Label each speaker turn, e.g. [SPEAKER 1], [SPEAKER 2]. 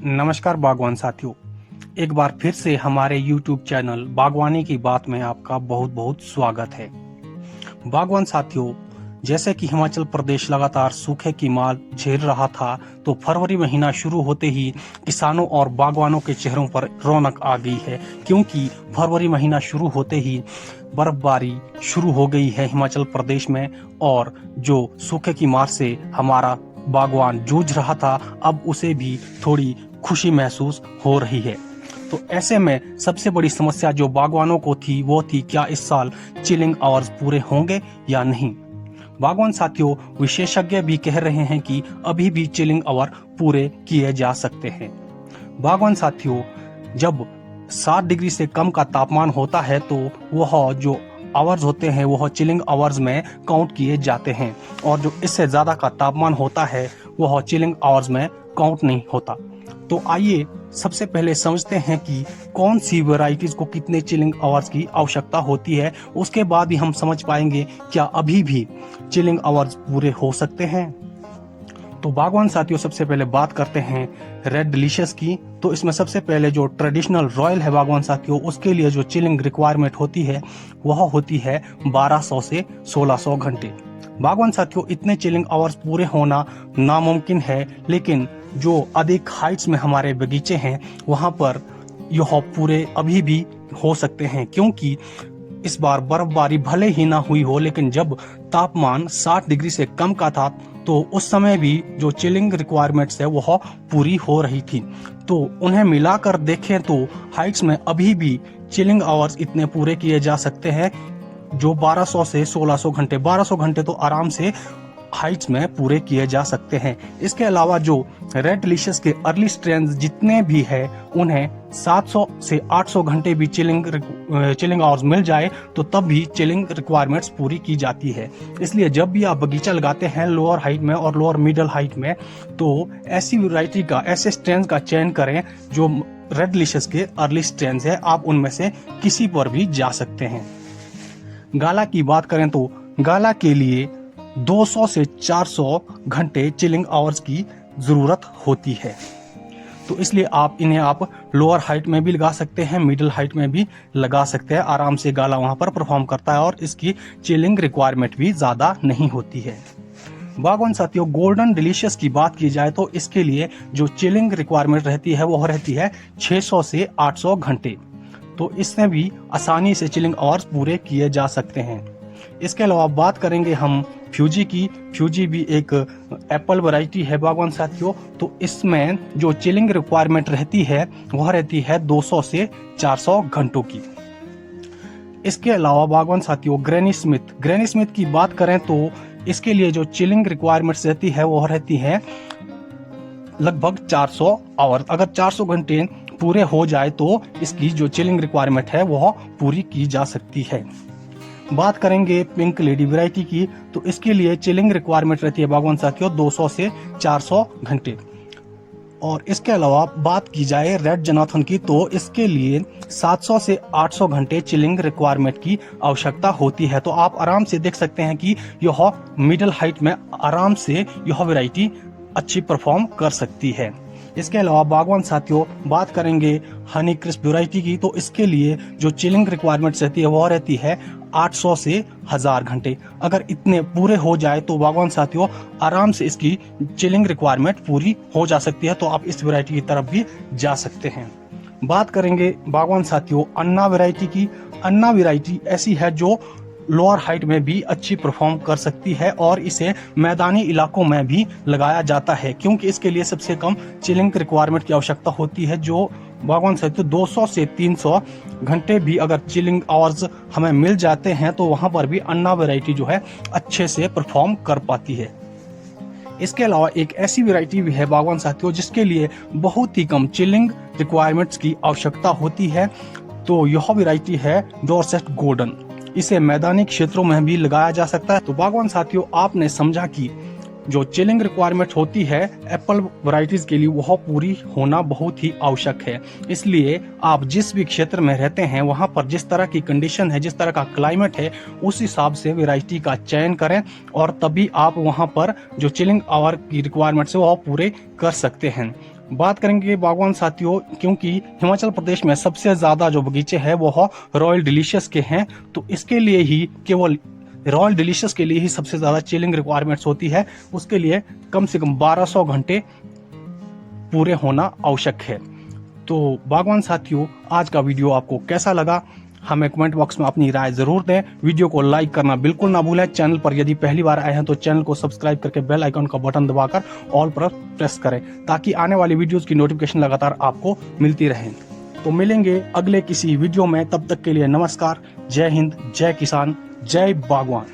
[SPEAKER 1] नमस्कार बागवान साथियों, एक बार फिर से हमारे YouTube चैनल बागवानी की बात में आपका बहुत बहुत स्वागत है। बागवान साथियों, जैसे कि हिमाचल प्रदेश लगातार सूखे की मार झेल रहा था, तो फरवरी महीना शुरू होते ही किसानों और बागवानों के चेहरों पर रौनक आ गई है, क्योंकि फरवरी महीना शुरू होते ही बर्फबारी शुरू हो गई है हिमाचल प्रदेश में। और जो सूखे की मार से हमारा बागवान जूझ रहा था, अब उसे भी थोड़ी खुशी महसूस हो रही है। तो ऐसे में सबसे बड़ी समस्या जो बागवानों को थी वो थी, क्या इस साल चिलिंग आवर्स पूरे होंगे या नहीं। बागवान साथियों, विशेषज्ञ भी कह रहे हैं कि अभी भी चिलिंग आवर पूरे किए जा सकते हैं। बागवान साथियों, जब 7 डिग्री से कम का तापमान होता है तो वह जो आवर्स होते हैं वह चिलिंग आवर्स में काउंट किए जाते हैं, और जो इससे ज्यादा का तापमान होता है वह चिलिंग आवर्स में काउंट नहीं होता। तो आइए सबसे पहले समझते हैं कि कौन सी वैरायटीज को कितने चिलिंग आवर्स की आवश्यकता होती है। उसके बाद ही हम समझ पाएंगे क्या अभी भी चिलिंग आवर्स पूरे हो सकते हैं। तो बागवान साथियों, सबसे पहले बात करते हैं रेड डिलीशियस की। तो इसमें सबसे पहले जो ट्रेडिशनल रॉयल है बागवान साथियों, उसके लिए जो चिलिंग रिक्वायरमेंट होती है वह होती है 1200 से 1600 घंटे। बागवान साथियों, इतने चिलिंग आवर्स पूरे होना नामुमकिन है, लेकिन जो अधिक हाइट्स में हमारे बगीचे हैं वहां पर यह पूरे अभी भी हो सकते हैं, क्योंकि इस बार बर्फबारी भले ही ना हुई हो, लेकिन जब तापमान 60 डिग्री से कम का था तो उस समय भी जो चिलिंग रिक्वायरमेंट्स है वह पूरी हो रही थी। तो उन्हें मिलाकर देखें तो हाइट्स में अभी भी चिलिंग आवर्स इतने पूरे किए जा सकते हैं, जो 1200 से 1600 घंटे, 1200 घंटे तो आराम से हाइट्स में पूरे किए जा सकते हैं। इसके अलावा जो रेड डिलीशियस के अर्ली स्ट्रेन जितने भी है उन्हें 700 से 800 घंटे भी चिलिंग आवर्स मिल जाए तो तब भी चिलिंग रिक्वायरमेंट्स पूरी की जाती है। इसलिए जब भी आप बगीचा लगाते हैं लोअर हाइट में और लोअर मिडल हाइट में, तो ऐसी वैरायटी का, ऐसे स्ट्रेन का चयन करें जो रेड डिलीशियस के अर्ली स्ट्रेन है। आप उनमें से किसी पर भी जा सकते हैं। गाला की बात करें तो गाला के लिए 200 से 400 घंटे चिलिंग आवर्स की जरूरत होती है। तो इसलिए आप लोअर हाइट में भी लगा सकते हैं, मिडिल हाइट में भी लगा सकते हैं। आराम से गाला वहां पर परफॉर्म करता है और इसकी चिलिंग रिक्वायरमेंट भी ज्यादा नहीं होती है। बागवान साथियों, गोल्डन डिलीशियस की बात की जाए तो इसके लिए जो चिलिंग रिक्वायरमेंट रहती है वह रहती है 600 से 800 घंटे। तो इसमें भी आसानी से चिलिंग आवर्स पूरे किए जा सकते हैं। इसके अलावा बात करेंगे हम फ्यूजी की। फ्यूजी भी एक एप्पल वैरायटी है बागवान साथियों। तो इसमें जो चिलिंग रिक्वायरमेंट रहती है वह रहती है 200 से 400 घंटों की। इसके अलावा बागवान साथियों, ग्रैनी स्मिथ की बात करें तो इसके लिए जो चिलिंग रिक्वायरमेंट्स रहती है वह रहती है लगभग 400 आवर। अगर 400 घंटे पूरे हो जाए तो इसकी जो चिलिंग रिक्वायरमेंट है वह पूरी की जा सकती है। बात करेंगे पिंक लेडी वैरायटी की, तो इसके लिए चिलिंग रिक्वायरमेंट रहती है बागवान साथियों 200 से 400 घंटे। और इसके अलावा बात की जाए रेड जोनाथन की, तो इसके लिए 700 से 800 घंटे चिलिंग रिक्वायरमेंट की आवश्यकता होती है। तो आप आराम से देख सकते हैं कि यह मिडिल हाइट में आराम से यह वैरायटी अच्छी परफॉर्म कर सकती है। इसके अलावा बागवान साथियों, बात करेंगे हनी क्रिस्प वैरायटी की, तो इसके लिए जो चिलिंग रिक्वायरमेंट्स रहती है वह रहती है 800 से 1000 घंटे। अगर इतने पूरे हो जाए तो बागवान साथियों आराम से इसकी चिलिंग रिक्वायरमेंट पूरी हो जा सकती है। तो आप इस वैरायटी की तरफ भी जा सकते हैं। बात करेंगे बागवान साथियों अन्ना वैरायटी की। अन्ना वैरायटी ऐसी है जो लोअर हाइट में भी अच्छी परफॉर्म कर सकती है और इसे मैदानी इलाकों में भी लगाया जाता है, क्योंकि इसके लिए सबसे कम चिलिंग रिक्वायरमेंट की आवश्यकता होती है। जो बागवान साथियों 200 से 300 घंटे भी अगर चिलिंग आवर्स हमें मिल जाते हैं तो वहां पर भी अन्ना वैरायटी जो है अच्छे से परफॉर्म कर पाती है। इसके अलावा एक ऐसी वैरायटी भी है बागवान साथियों जिसके लिए बहुत ही कम चिलिंग रिक्वायरमेंट्स की आवश्यकता होती है। तो यह वैरायटी है डॉर्सेट गोल्डन। इसे मैदानी क्षेत्रों में भी लगाया जा सकता है। तो बागवान साथियों, आपने समझा कि जो चिलिंग रिक्वायरमेंट होती है एप्पल वैरायटीज के लिए वह पूरी होना बहुत ही आवश्यक है। इसलिए आप जिस भी क्षेत्र में रहते हैं वहां पर जिस तरह की कंडीशन है, जिस तरह का क्लाइमेट है, उस हिसाब से वैरायटी का चयन करें और तभी आप वहां पर जो चिलिंग आवर की रिक्वायरमेंट है वह पूरे कर सकते हैं। बात करेंगे बागवान साथियों, क्योंकि हिमाचल प्रदेश में सबसे ज्यादा जो बगीचे हैं वो रॉयल डिलीशियस के हैं, तो इसके लिए ही केवल रॉयल डिलीशियस के लिए ही सबसे ज्यादा चिलिंग रिक्वायरमेंट्स होती है। उसके लिए कम से कम 1200 घंटे पूरे होना आवश्यक है। तो बागवान साथियों, आज का वीडियो आपको कैसा लगा हमें कमेंट बॉक्स में अपनी राय जरूर दें। वीडियो को लाइक करना बिल्कुल ना भूलें। चैनल पर यदि पहली बार आए हैं तो चैनल को सब्सक्राइब करके बेल आइकन का बटन दबाकर ऑल पर प्रेस करें, ताकि आने वाली वीडियोस की नोटिफिकेशन लगातार आपको मिलती रहे। तो मिलेंगे अगले किसी वीडियो में, तब तक के लिए नमस्कार। जय हिंद, जय किसान, जय बागवान।